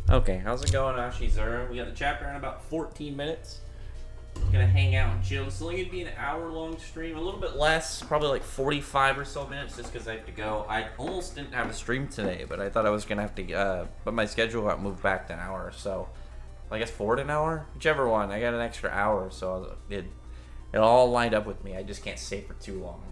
Okay, how's it going, Ashizura? We got the chapter in about 14 minutes. Gonna hang out and chill. It's only gonna be an hour-long stream, a little bit less, probably like 45 or so minutes, just because I have to go. I almost didn't have a stream today, but I thought I was gonna have to. But my schedule got moved back to an hour, so I guess forward an hour, whichever one. I got an extra hour, so it all lined up with me. I just can't stay for too long.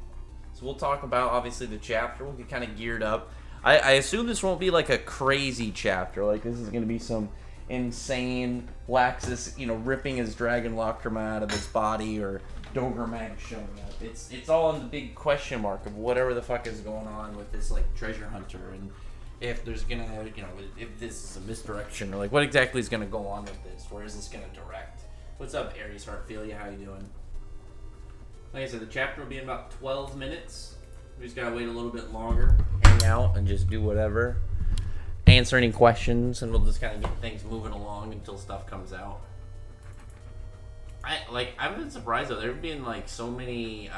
So we'll talk about obviously the chapter. We'll get kind of geared up. I assume this won't be like a crazy chapter. Like this is gonna be some insane Laxus, ripping his dragon Lockrama out of his body, or Dogromag showing up. It's all in the big question mark of whatever the fuck is going on with this like treasure hunter, and if there's gonna if this is a misdirection, or like what exactly is gonna go on with this. Where is this gonna direct? What's up, Aries Heartphilia? How you doing? Like I said, the chapter will be in about 12 minutes. We just gotta wait a little bit longer, hang out, and just do whatever. Answer any questions, and we'll just kind of get things moving along until stuff comes out. I've been surprised though. There've been like so many.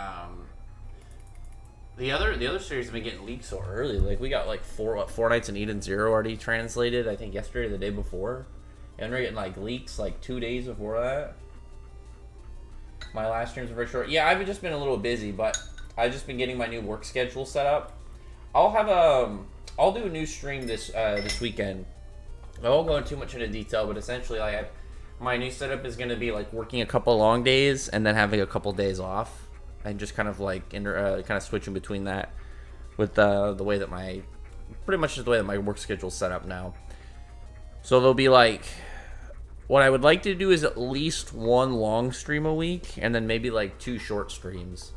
The other series have been getting leaked so early. Like we got like four Nights in Eden 0 already translated. I think yesterday or the day before, and we're getting like leaks like 2 days before that. My last streams were very short. Yeah, I've just been a little busy, but I've just been getting my new work schedule set up. I'll do a new stream this weekend. I won't go into too much into detail, but essentially, my new setup is going to be like working a couple long days and then having a couple days off, and just kind of like kind of switching between that with the way that my work schedule is set up now. So there'll be like, what I would like to do is at least one long stream a week, and then maybe like 2 short streams.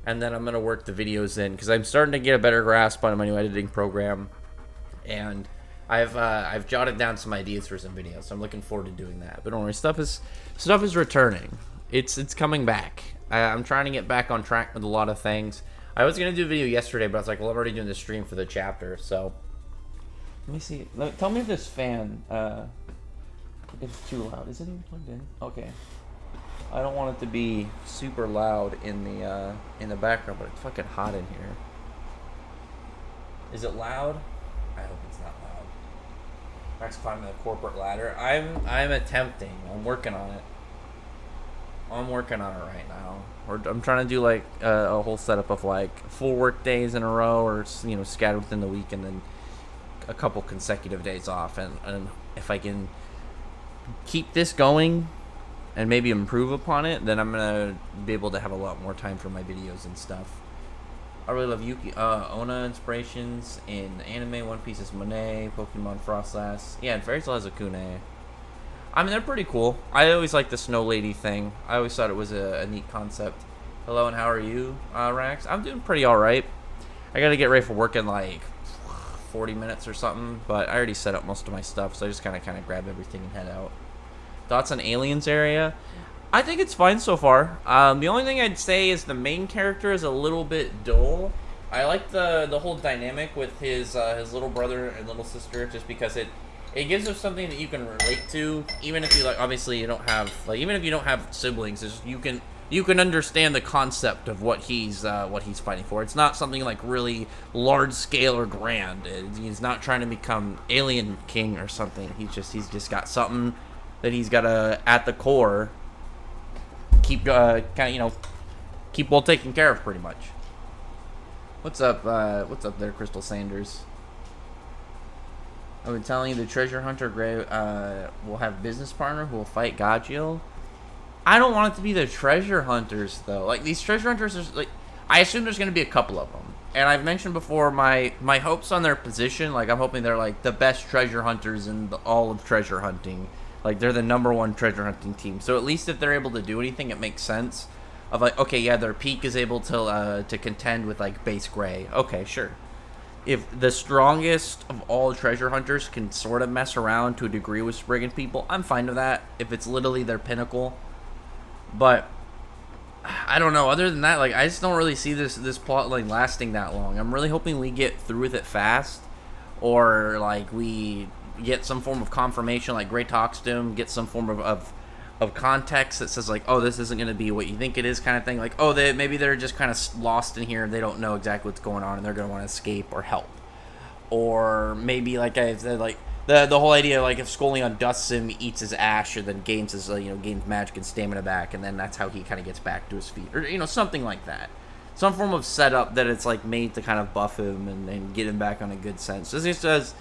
And then I'm going to work the videos in, because I'm starting to get a better grasp on my new editing program. And I've jotted down some ideas for some videos, so I'm looking forward to doing that. But don't worry, stuff is returning. It's coming back. I'm trying to get back on track with a lot of things. I was going to do a video yesterday, but I was like, well, I'm already doing the stream for the chapter. So let me see. Tell me if this fan is too loud. Is it even plugged in? Okay. I don't want it to be super loud in the background, but it's fucking hot in here. Is it loud? I hope it's not loud. Max climbing the corporate ladder. I'm attempting. I'm working on it. I'm working on it right now. I'm trying to do like a whole setup of like 4 work days in a row, or scattered within the week, and then a couple consecutive days off. And if I can keep this going and maybe improve upon it, then I'm gonna be able to have a lot more time for my videos and stuff. I really love Yuki Onna inspirations in anime. One Piece is Monet, Pokemon Frostlass. Yeah, and Fairy Tail has a Kune. I mean, they're pretty cool. I always liked the Snow Lady thing. I always thought it was a neat concept. Hello, and how are you, Rax? I'm doing pretty alright. I gotta get ready for work in like 40 minutes or something, but I already set up most of my stuff, so I just kind of grab everything and head out. Thoughts on Aliens area? I think it's fine so far. The only thing I'd say is the main character is a little bit dull. I like the whole dynamic with his little brother and little sister, just because it gives us something that you can relate to, even if you obviously you don't have even if you don't have siblings. You can understand the concept of what he's fighting for. It's not something like really large scale or grand. He's not trying to become Alien King or something. He's just got something that he's got to, at the core, keep keep well taken care of, pretty much. What's up there, Crystal Sanders? I've been telling you the treasure hunter will have a business partner who will fight Gajil. I don't want it to be the treasure hunters though. Like, these treasure hunters are like, I assume there's going to be a couple of them. And I've mentioned before my hopes on their position. Like, I'm hoping they're like the best treasure hunters in all of treasure hunting. Like, they're the #1 treasure hunting team. So at least if they're able to do anything, it makes sense. Of like, okay, yeah, their peak is able to contend with like base gray. Okay, sure. If the strongest of all treasure hunters can sort of mess around to a degree with Spriggan people, I'm fine with that. If it's literally their pinnacle. But I don't know. Other than that, like, I just don't really see this plot line lasting that long. I'm really hoping we get through with it fast, or like we get some form of confirmation, like Gray talks to him, get some form of context that says like, oh, this isn't going to be what you think it is, kind of thing. Like, oh, maybe they're just kind of lost in here and they don't know exactly what's going on and they're going to want to escape or help. Or maybe, like I said, like The whole idea, like, if Scullion dusts him, eats his ash, and then gains his, gains magic and stamina back, and then that's how he kind of gets back to his feet. Or, something like that. Some form of setup that it's, like, made to kind of buff him and get him back on a good sense. This just does...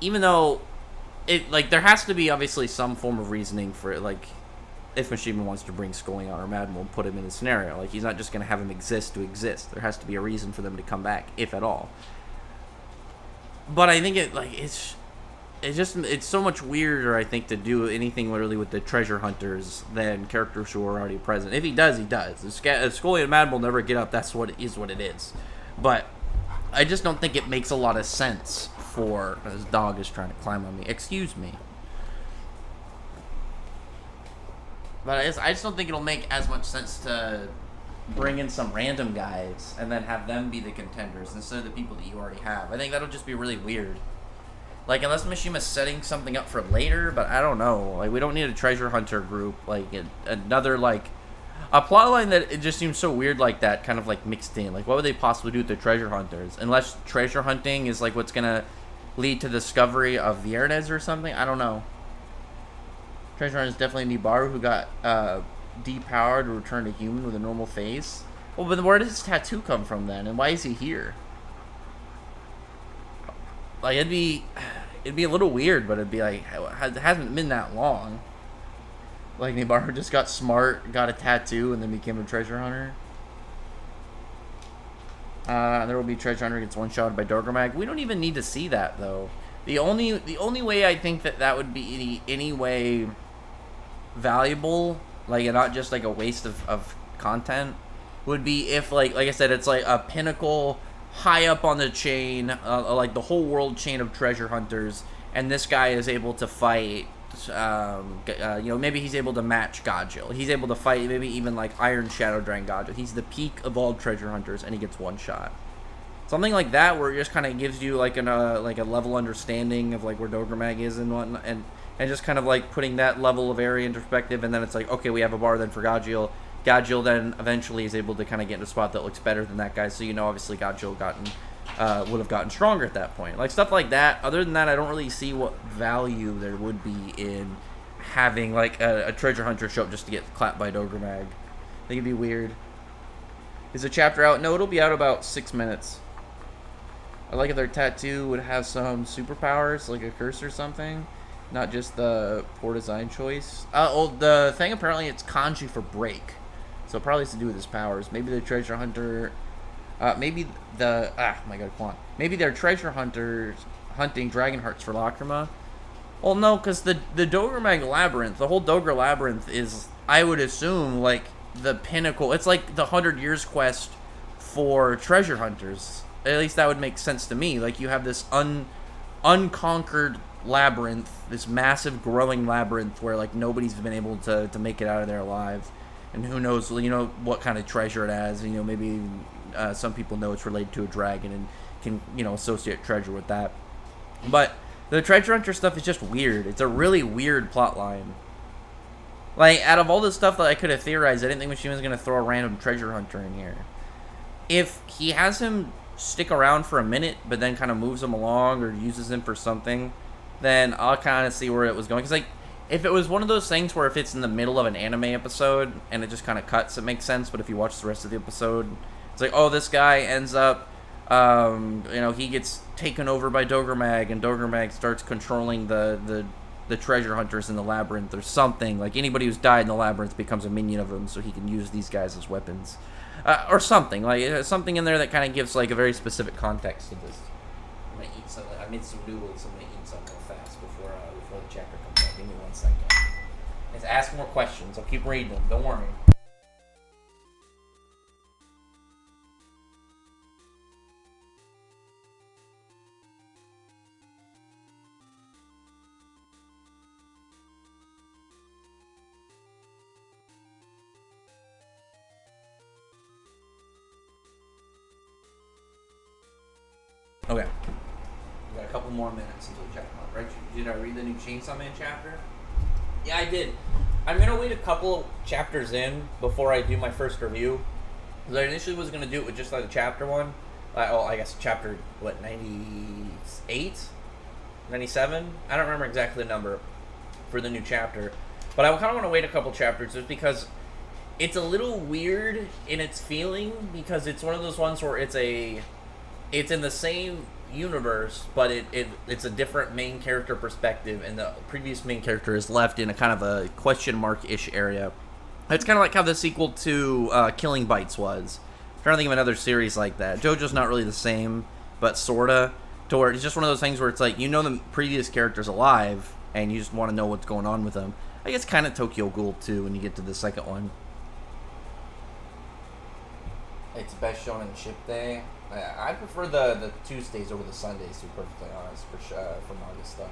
Even though... there has to be, obviously, some form of reasoning for it, like... If Mishima wants to bring Scullion or Madmal and put him in a scenario. Like, he's not just going to have him exist to exist. There has to be a reason for them to come back, if at all. But I think it's so much weirder, I think, to do anything literally with the treasure hunters than characters who are already present. If he does, he does. If Scullion and Madmal never get up, that's what it is. But I just don't think it makes a lot of sense for... This dog is trying to climb on me. Excuse me. But I just don't think it'll make as much sense to bring in some random guys and then have them be the contenders instead of the people that you already have. I think that'll just be really weird. Like, unless Mishima's setting something up for later, but I don't know. Like, we don't need a treasure hunter group. Like, another, like... A plotline that it just seems so weird like that, kind of, like, mixed in. Like, what would they possibly do with the treasure hunters? Unless treasure hunting is, like, what's gonna lead to the discovery of Viernes or something? I don't know. Treasure hunter is definitely Nibaru, who got, depowered to return to human with a normal face. Well, but where does his tattoo come from then? And why is he here? Like, it'd be a little weird, but it'd be like, it hasn't been that long. Like, Nibaru just got smart, got a tattoo, and then became a treasure hunter. There will be treasure hunter gets one-shotted by Dogramag. We don't even need to see that, though. The only way I think that would be any way valuable, like, and not just like a waste of content, would be if, like I said, it's like a pinnacle high up on the chain, like the whole world chain of treasure hunters, and this guy is able to fight, maybe he's able to match Godjill. He's able to fight maybe even like Iron Shadow Dragon Godjill. He's the peak of all treasure hunters, and he gets one shot. Something like that, where it just kind of gives you like a level understanding of like where Dogramag is and whatnot, and just kind of like putting that level of area into perspective, and then it's like, okay, we have a bar then for Godjill. Godjill then eventually is able to kind of get in a spot that looks better than that guy, so obviously Godjill would have gotten stronger at that point. Like, stuff like that. Other than that, I don't really see what value there would be in having like a treasure hunter show up just to get clapped by Dogramag. I think it'd be weird. Is the chapter out? No, it'll be out about 6 minutes. I like if their tattoo would have some superpowers, like a curse or something. Not just the poor design choice. The thing, apparently, it's kanji for break. So it probably has to do with his powers. Maybe the treasure hunter... maybe the... my god, come on. Maybe they're treasure hunters hunting dragon hearts for Lacrima. Well, no, because the Dogramag Labyrinth, the whole Dogra Labyrinth is, I would assume, like, the pinnacle. It's like the 100 Years quest for treasure hunters. At least that would make sense to me. Like, you have this unconquered labyrinth, this massive growing labyrinth where, like, nobody's been able to make it out of there alive. And who knows, what kind of treasure it has. Maybe some people know it's related to a dragon and can, associate treasure with that. But the treasure hunter stuff is just weird. It's a really weird plot line. Like, out of all the stuff that I could have theorized, I didn't think Mishima was going to throw a random treasure hunter in here. If he has him stick around for a minute, but then kind of moves him along or uses him for something, then I'll kind of see where it was going. Because, like, if it was one of those things where if it's in the middle of an anime episode and it just kind of cuts, it makes sense. But if you watch the rest of the episode, it's like, oh, this guy ends up, he gets taken over by Dogramag, and Dogramag starts controlling the treasure hunters in the labyrinth or something. Like, anybody who's died in the labyrinth becomes a minion of him, so he can use these guys as weapons. Or something. Like, something in there that kind of gives, like, a very specific context to this. I'm going to eat some. I made some noodles. I'm going to eat some real fast before the chapter comes out. Give me 1 second. Let's ask more questions. I'll keep reading them. Don't worry. Okay. We got a couple more minutes until the chapter. Right? Did I read the new Chainsaw Man chapter? Yeah, I did. I'm going to wait a couple chapters in before I do my first review. Because I initially was going to do it with just like the chapter one. I guess chapter, 98? 97? I don't remember exactly the number for the new chapter. But I kind of want to wait a couple chapters just because it's a little weird in its feeling, because it's one of those ones where it's in the same universe, but it's a different main character perspective, and the previous main character is left in a kind of a question mark-ish area. It's kind of like how the sequel to Killing Bites was. I'm trying to think of another series like that. JoJo's not really the same, but sorta. To where it's just one of those things where it's like, you know the previous character's alive, and you just want to know what's going on with them. I guess kind of Tokyo Ghoul too when you get to the second one. It's best shown in Ship Day. I prefer the Tuesdays over the Sundays, to be perfectly honest, for manga stuff.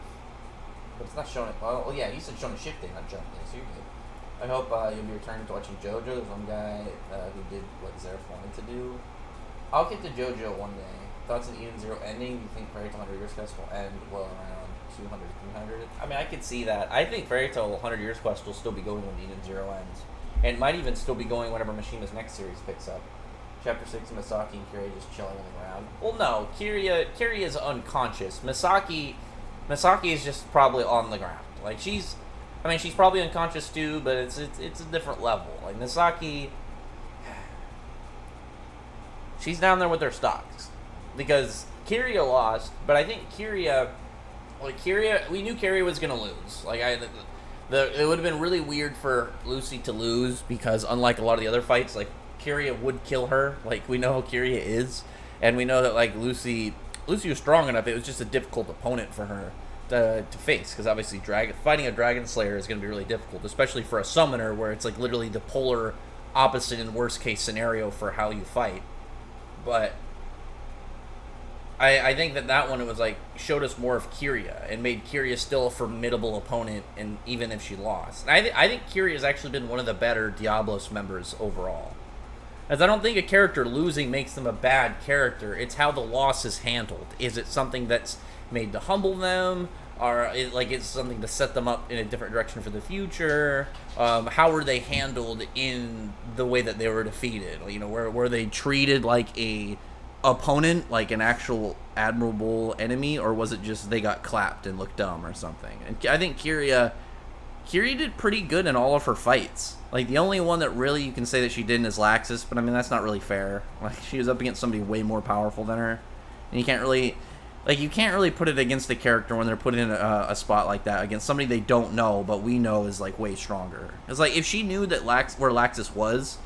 But it's not shown at... Well, yeah, you said shown in Ship Day, not Jump Day, so you're good. I hope you'll be returning to watching JoJo. There's one guy who did what Zeref wanted to do. I'll get to JoJo one day. Thoughts on Eden Zero ending? Do you think Fairy Tail 100 Years Quest will end well around 200, 300? I mean, I could see that. I think Fairy Tail 100 Years Quest will still be going when Eden Zero ends. And it might even still be going whenever Mishima's next series picks up. Chapter 6, Misaki and Kyria just chilling on the ground. Well, no, Kyria is unconscious. Misaki is just probably on the ground. Like, she's probably unconscious too, but it's a different level. Like, Misaki, she's down there with her stocks. Because Kyria lost, but I think Kyria, we knew Kyria was going to lose. Like, it would have been really weird for Lucy to lose, because unlike a lot of the other fights, like, Kyria would kill her. Like, we know how Kyria is, and we know that, like, Lucy was strong enough. It was just a difficult opponent for her to face, because obviously fighting a Dragon Slayer is going to be really difficult, especially for a summoner, where it's like literally the polar opposite in worst case scenario for how you fight. But I think that one, it was like, showed us more of Kyria and made Kyria still a formidable opponent, and even if she lost. And I think Kyria has actually been one of the better Diablos members overall. As I don't think a character losing makes them a bad character. It's how the loss is handled. Is it something that's made to humble them? Or it's something to set them up in a different direction for the future? How were they handled in the way that they were defeated? You know, were they treated like a opponent, like an actual admirable enemy? Or was it just they got clapped and looked dumb or something? And I think Kyria did pretty good in all of her fights. Like, the only one that really you can say that she didn't is Laxus, but I mean, that's not really fair. Like, she was up against somebody way more powerful than her, and you can't really put it against a character when they're put in a spot like that against somebody they don't know, but we know is, like, way stronger. It's like, if she knew that where Laxus was,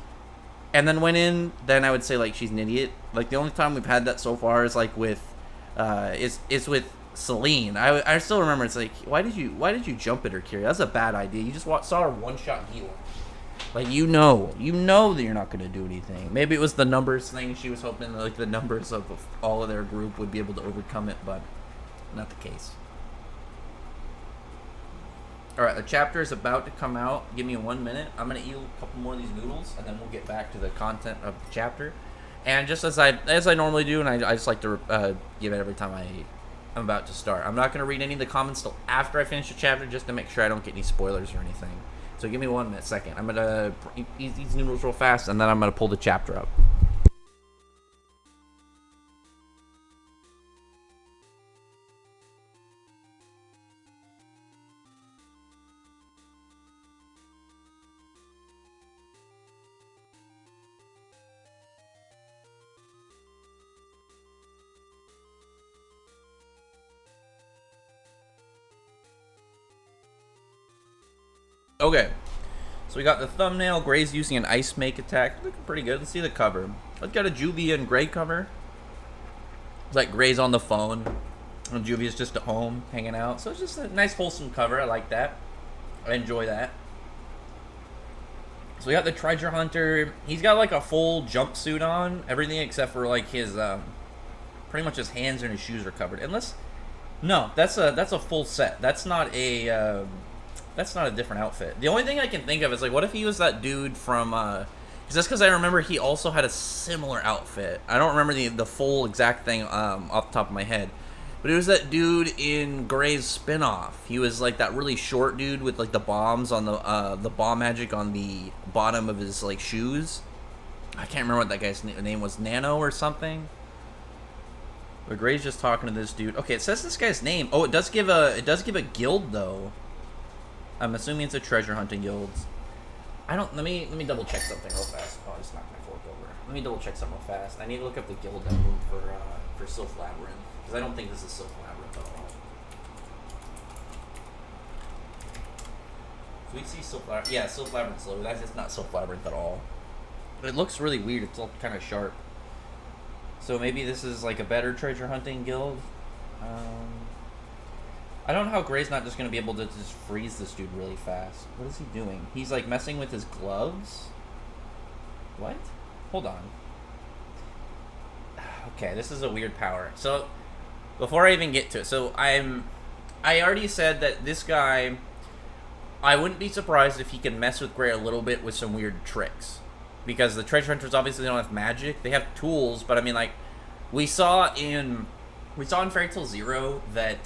and then went in, then I would say, like, she's an idiot. Like, the only time we've had that so far is, like, with, is with Celine. I still remember, it's like, why did you jump at her, Kyria? That's a bad idea. You just saw her one-shot heal. Like, you know that you're not going to do anything. Maybe it was the numbers thing. She was hoping, like, the numbers of all of their group would be able to overcome it, but not the case. Alright, the chapter is about to come out. Give me 1 minute. I'm going to eat a couple more of these noodles, and then we'll get back to the content of the chapter. And just as I normally do, and I just like to give it every time I'm about to start. I'm not going to read any of the comments till after I finish the chapter, just to make sure I don't get any spoilers or anything. So give me 1 second. I'm going to eat these noodles real fast, and then I'm going to pull the chapter up. Okay, so we got the thumbnail. Gray's using an ice make attack. Looking pretty good. Let's see the cover. Let's got a Juvia and Gray cover. It's like Gray's on the phone, and Juvia's just at home hanging out. So it's just a nice wholesome cover. I like that. I enjoy that. So we got the treasure hunter. He's got like a full jumpsuit on, everything except for like his pretty much his hands and his shoes are covered. Unless, no, that's a full set. That's not a different outfit. The only thing I can think of is, like, what if he was that dude from, just because I remember he also had a similar outfit. I don't remember the full exact thing off the top of my head. But it was that dude in Gray's spinoff. He was, like, that really short dude with, like, the bombs on the bomb magic on the bottom of his, like, shoes. I can't remember what that guy's name was. Nano or something? But Gray's just talking to this dude. Okay, it says this guy's name. Oh, it does give a guild though. I'm assuming it's a treasure hunting guild. I don't. Let me double check something real fast. Oh, I just knocked my fork over. Let me double check something real fast. I need to look up the guild emblem for Sylph Labyrinth, because I don't think this is Sylph Labyrinth at all. So we see Sylph Labyrinth. Yeah, Sylph Labyrinth's low. That's just not Sylph Labyrinth at all. But it looks really weird. It's all kind of sharp. So maybe this is like a better treasure hunting guild. I don't know how Gray's not just going to be able to just freeze this dude really fast. What is he doing? He's like messing with his gloves? What? Hold on. Okay, this is a weird power. So, before I even get to it, so I already said that this guy, I wouldn't be surprised if he could mess with Gray a little bit with some weird tricks. Because the treasure hunters obviously don't have magic. They have tools, but I mean, like, we saw in Fairy Tail Zero that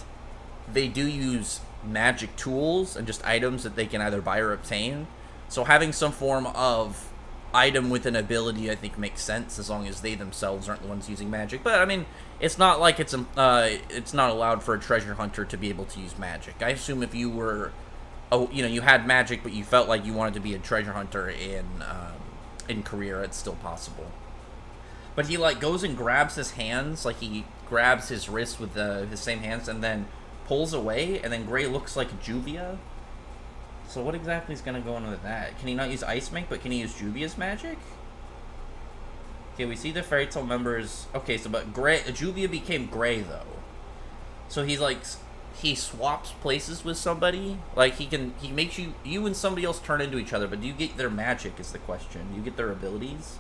they do use magic tools and just items that they can either buy or obtain. So having some form of item with an ability, I think, makes sense as long as they themselves aren't the ones using magic. But I mean, it's not like it's not allowed for a treasure hunter to be able to use magic. I assume if you were, you had magic, but you felt like you wanted to be a treasure hunter in Kyria, it's still possible. But he like goes and grabs his hands, like he grabs his wrist with his same hands, and then pulls away, and then Gray looks like Juvia. So what exactly is going to go on with that? Can he not use Ice Make, but can he use Juvia's magic? Okay, we see the Fairy Tail members. Okay, so but Juvia became Gray though. So he's like, he swaps places with somebody. Like he makes you and somebody else turn into each other, but do you get their magic is the question. Do you get their abilities?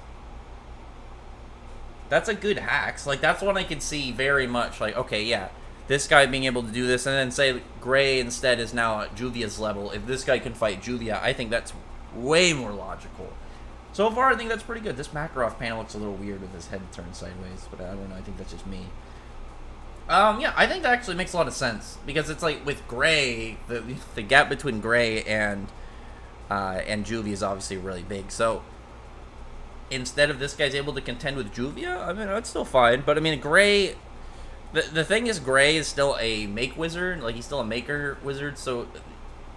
That's a good hacks. Like that's one I can see very much. Like, okay, yeah. This guy being able to do this, and then say Gray instead is now at Juvia's level. If this guy can fight Juvia, I think that's way more logical. So far, I think that's pretty good. This Makarov panel looks a little weird with his head turned sideways, but I don't know. I think that's just me. Yeah, I think that actually makes a lot of sense, because it's like with Gray, the gap between Gray and Juvia is obviously really big. So instead of this guy's able to contend with Juvia, I mean, that's still fine. But I mean, Gray. The thing is, Gray is still a make wizard, like he's still a maker wizard, so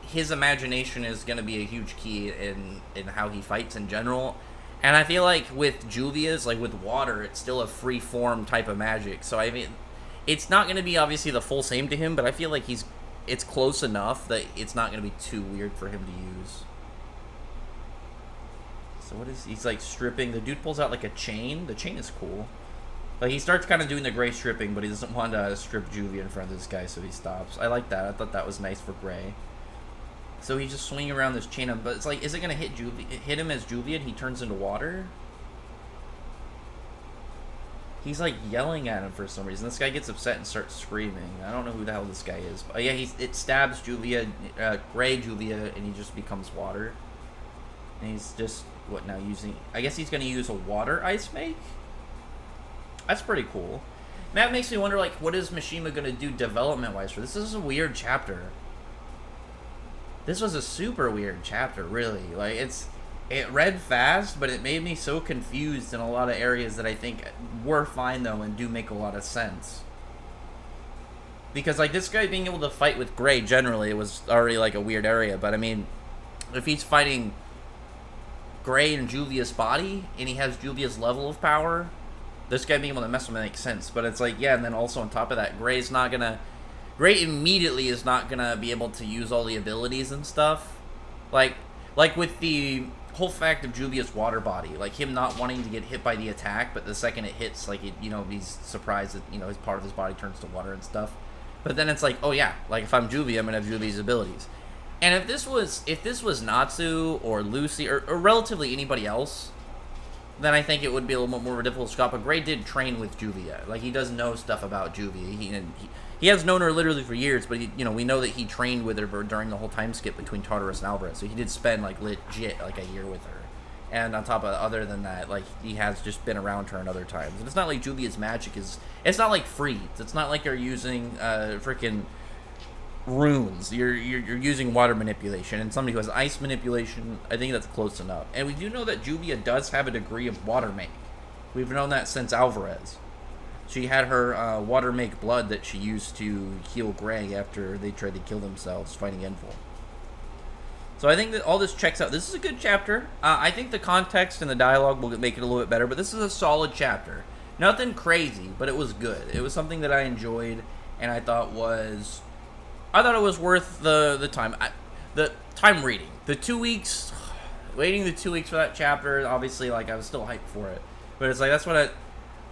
his imagination is going to be a huge key in how he fights in general. And I feel like with Juvia's, like with water, it's still a free form type of magic. So I mean, it's not going to be obviously the full same to him, but I feel like it's close enough that it's not going to be too weird for him to use. So what is he's like stripping? The dude pulls out like a chain. The chain is cool. Like, he starts kind of doing the Gray stripping, but he doesn't want to strip Juvia in front of this guy, so he stops. I like that. I thought that was nice for Gray. So he's just swinging around this chain, but it's like, is it going to hit him as Juvia and he turns into water? He's, like, yelling at him for some reason. This guy gets upset and starts screaming. I don't know who the hell this guy is. But, yeah, it stabs Juvia, Gray Juvia, and he just becomes water. And he's just, what now, using... I guess he's going to use a water ice make? That's pretty cool. And that makes me wonder, like, what is Mishima going to do development-wise for this? This is a weird chapter. This was a super weird chapter, really. Like, it read fast, but it made me so confused in a lot of areas that I think were fine, though, and do make a lot of sense. Because, like, this guy being able to fight with Gray, generally, it was already, like, a weird area. But, I mean, if he's fighting Gray in Juvia's body, and he has Juvia's level of power... This guy being able to mess with him makes sense, but it's like, yeah, and then also on top of that, Gray immediately is not gonna be able to use all the abilities and stuff. Like with the whole fact of Juvia's water body, like him not wanting to get hit by the attack, but the second it hits, like, he's surprised that, his part of his body turns to water and stuff. But then it's like, oh yeah, like if I'm Juvia, I'm gonna have Juvia's abilities. And if this was Natsu or Lucy or relatively anybody else, then I think it would be a little bit more of a difficult spot. But Gray did train with Juvia. Like, he does know stuff about Juvia. He has known her literally for years, but, we know that he trained with her during the whole time skip between Tartarus and Alvarez. So he did spend, like, legit, like, a year with her. And on top of other than that, like, he has just been around her in other times. And it's not like Juvia's magic is... It's not like freeze. It's not like you're using, freaking... runes. You're using water manipulation, and somebody who has ice manipulation, I think that's close enough. And we do know that Juvia does have a degree of water make. We've known that since Alvarez. She had her water make blood that she used to heal Greg after they tried to kill themselves fighting Envil. So I think that all this checks out. This is a good chapter. I think the context and the dialogue will make it a little bit better, but this is a solid chapter. Nothing crazy, but it was good. It was something that I enjoyed, and I thought it was worth the time. The time reading. The 2 weeks, waiting the 2 weeks for that chapter, obviously, like, I was still hyped for it. But it's like, that's what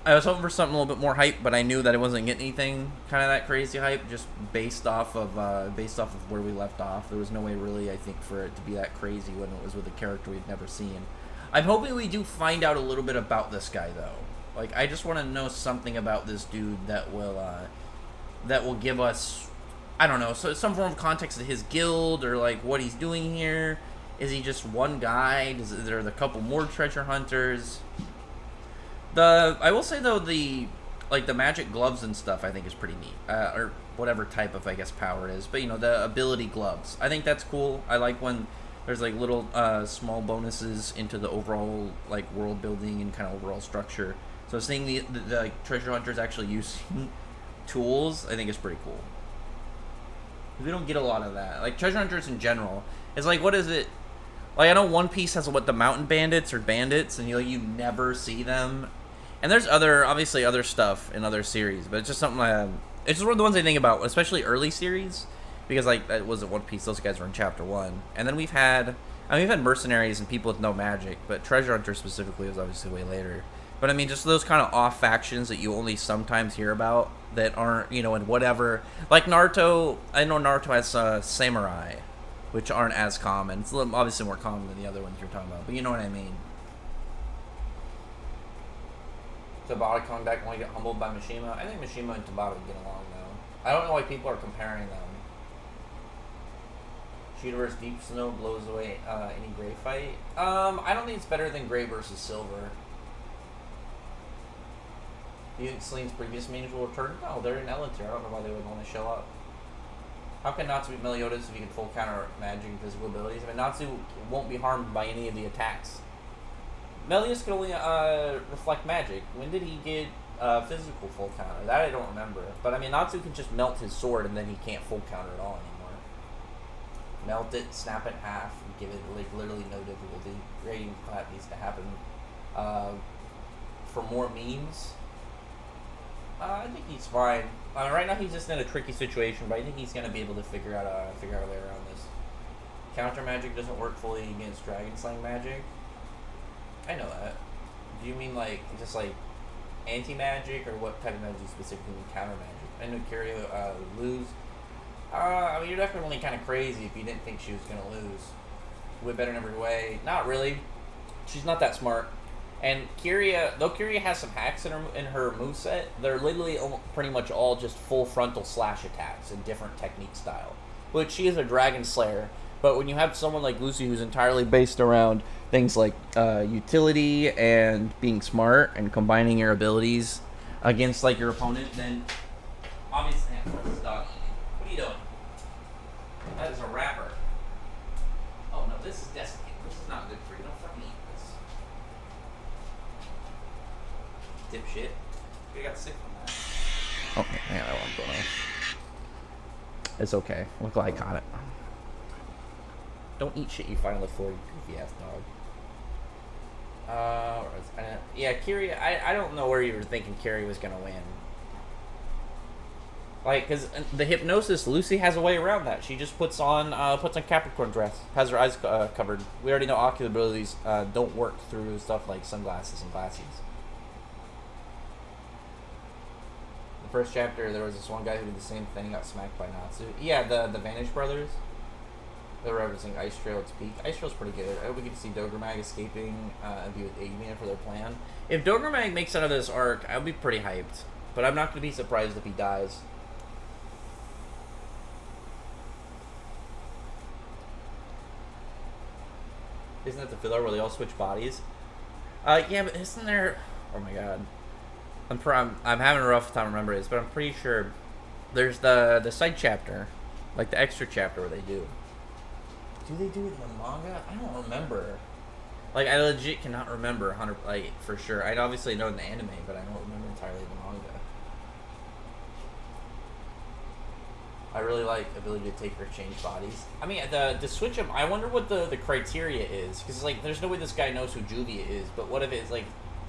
I was hoping for something a little bit more hype, but I knew that it wasn't getting anything kind of that crazy hype, just based off of where we left off. There was no way really, I think, for it to be that crazy when it was with a character we've never seen. I'm hoping we do find out a little bit about this guy, though. Like, I just want to know something about this dude that will give us, I don't know, so some form of context to his guild, or like what he's doing here. Is he just one guy? Is there a couple more treasure hunters? I will say though, the magic gloves and stuff I think is pretty neat, or whatever type of, I guess, power it is. But you know, the ability gloves, I think that's cool. I like when there's like little small bonuses into the overall like world building and kind of overall structure. So seeing the like, treasure hunters actually using tools, I think is pretty cool. We don't get a lot of that. Like treasure hunters in general, it's like, what is it? Like I know One Piece has what, the mountain bandits or bandits, and you never see them. And there's obviously other stuff in other series, but it's just something it's just one of the ones I think about, especially early series, because like that wasn't One Piece; those guys were in Chapter 1, and then we've had mercenaries and people with no magic, but treasure hunters specifically was obviously way later. But I mean, just those kind of off factions that you only sometimes hear about that aren't, in whatever, like Naruto. I know Naruto has samurai, which aren't as common. It's obviously more common than the other ones you're talking about, but you know what I mean. Tabata coming back when we get humbled by Mishima. I think Mishima and Tabata get along though. I don't know why people are comparing them. Cheetah versus Deep Snow blows away any Gray fight. I don't think it's better than Gray versus Silver. Do you think Celine's previous mages will return? No, they're in Elatier. I don't know why they would want to show up. How can Natsu beat Meliodas if he can full counter magic and physical abilities? I mean, Natsu won't be harmed by any of the attacks. Meliodas can only reflect magic. When did he get physical full counter? That I don't remember. But I mean, Natsu can just melt his sword and then he can't full counter at all anymore. Melt it, snap it in half, and give it like literally no difficulty. Grading clap needs to happen. For more memes, I think he's fine. Right now he's just in a tricky situation, but I think he's gonna be able to figure out a way around this. Counter magic doesn't work fully against dragon slaying magic. I know that. Do you mean like just like anti-magic, or what type of magic specifically mean counter magic? I know Kyria lose. I mean, you're definitely kind of crazy if you didn't think she was gonna lose. Way better in every way. Not really. She's not that smart. And Kyria, though Kyria has some hacks in her moveset, they're literally pretty much all just full frontal slash attacks in different technique style. Which she is a dragon slayer. But when you have someone like Lucy who's entirely based around things like utility and being smart and combining your abilities against like your opponent, then obviously, stop. What are you doing? That is a wrapper. Oh no, this is desiccated. This is not good for you. Don't fucking eat this. Dipshit. You got sick from that. Oh, yeah, that one's going on. It's okay. Look like I caught it. Don't eat shit you find on the floor, you goofy ass dog. Yeah, Kyria, I don't know where you were thinking Kyria was gonna win. Like, cause the hypnosis, Lucy has a way around that. She just puts on Capricorn dress, has her eyes covered. We already know ocular abilities don't work through stuff like sunglasses and glasses. The first chapter, there was this one guy who did the same thing, got smacked by Natsu. Yeah, the Vanish brothers. They're referencing Ice Trail at its peak. Ice Trail's pretty good. I hope we get to see Dogromag escaping and be with Eggman for their plan. If Dogromag makes it out of this arc, I'll be pretty hyped. But I'm not going to be surprised if he dies. Isn't that the filler where they all switch bodies? Yeah, but isn't there... Oh my god. I'm having a rough time remembering this, but I'm pretty sure there's the side chapter. Like the extra chapter where they do. Do they do it in the manga? I don't remember. Like, I legit cannot remember 100, like, for sure. I obviously know in the anime, but I don't remember entirely the manga. I really like ability to take or change bodies. I mean, the switch up. I wonder what the criteria is, because like, there's no way this guy knows who Juvia is. But what if it's like,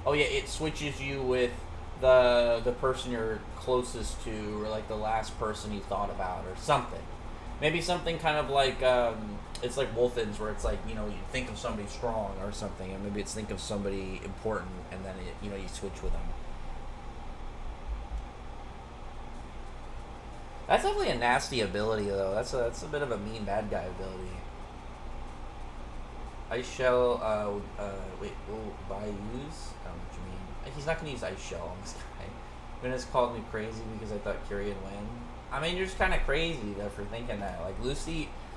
oh yeah, it switches you with the person you're closest to, or like the last person you thought about, or something. Maybe something kind of like it's like Wolfen's, where it's like, you think of somebody strong or something, and maybe it's think of somebody important, and then you switch with them. That's definitely a nasty ability, though. That's a bit of a mean bad guy ability. Ice Shell, wait, will I use? I don't know what you mean. He's not going to use Ice Shell on this guy. Venus called me crazy because I thought Kyria would win. I mean, you're just kind of crazy, though, for thinking that. Like,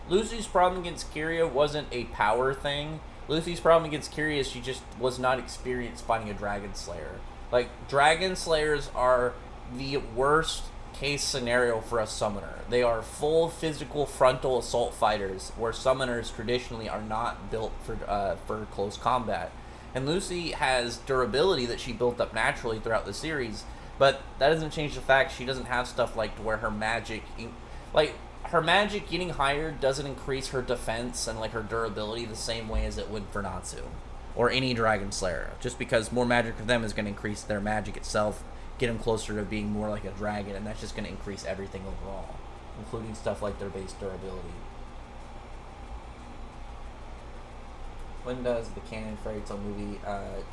Lucy's problem against Kyria wasn't a power thing. Lucy's problem against Kyria is she just was not experienced fighting a Dragon Slayer. Like, Dragon Slayers are the worst case scenario for a summoner. They are full physical frontal assault fighters, where summoners traditionally are not built for close combat. And Lucy has durability that she built up naturally throughout the series, but that doesn't change the fact she doesn't have stuff like to where her magic, her magic getting higher doesn't increase her defense and like her durability the same way as it would for Natsu or any Dragon Slayer. Just because more magic for them is going to increase their magic itself, get them closer to being more like a dragon, and that's just going to increase everything overall, including stuff like their base durability. When does the canon fairy tale movie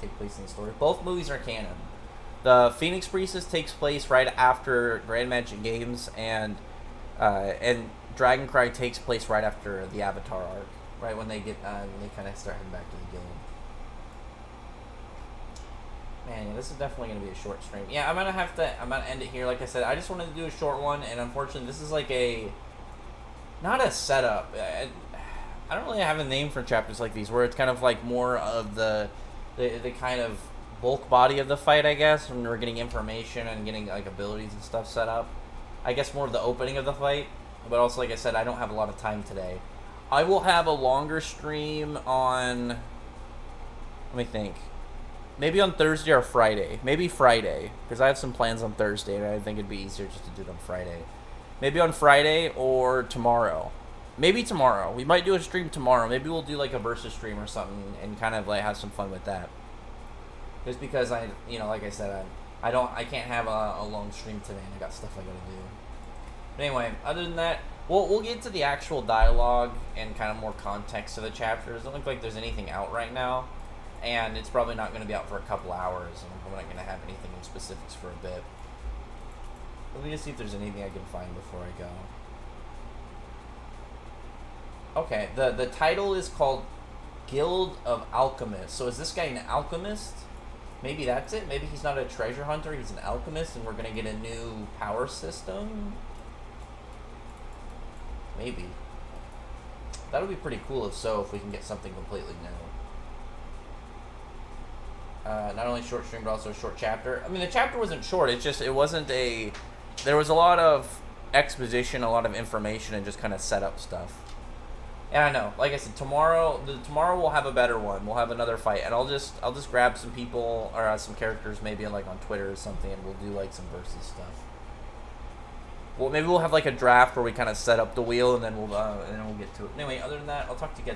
take place in the story? Both movies are canon. The Phoenix Priestess takes place right after Grand Magic Games, and Dragon Cry takes place right after the Avatar arc, right when they get when they kind of start heading back to the guild. Man, yeah, this is definitely going to be a short stream. Yeah, I'm going to end it here. Like I said, I just wanted to do a short one, and unfortunately, this is like not a setup. I don't really have a name for chapters like these, where it's kind of like more of the kind of bulk body of the fight, I guess, when we're getting information and getting like abilities and stuff set up. I guess more of the opening of the fight, but also, like I said, I don't have a lot of time today. I will have a longer stream on, let me think, maybe on Thursday or Friday. Maybe Friday, because I have some plans on Thursday, and I think it'd be easier just to do it on Friday. Maybe on Friday or tomorrow. Maybe tomorrow. We might do a stream tomorrow. Maybe we'll do like a versus stream or something and kind of like have some fun with that. Just because like I said, I can't have a long stream today, and I got stuff I gotta do. But anyway, other than that, we'll get to the actual dialogue and kind of more context to the chapters. It doesn't look like there's anything out right now, and it's probably not going to be out for a couple hours, and I'm probably not going to have anything in specifics for a bit. Let me just see if there's anything I can find before I go. Okay, the title is called Guild of Alchemists. So is this guy an alchemist? Maybe that's it. Maybe he's not a treasure hunter, he's an alchemist, and we're going to get a new power system? Maybe. That would be pretty cool if so, if we can get something completely new. Not only short stream, but also a short chapter. I mean, the chapter wasn't short, it wasn't a... There was a lot of exposition, a lot of information, and just kind of set up stuff. And I know, like I said, tomorrow we'll have a better one. We'll have another fight, and I'll just grab some people or some characters maybe like on Twitter or something, and we'll do like some versus stuff. Well, maybe we'll have like a draft where we kind of set up the wheel, and then we'll get to it. Anyway, other than that, I'll talk to you guys later.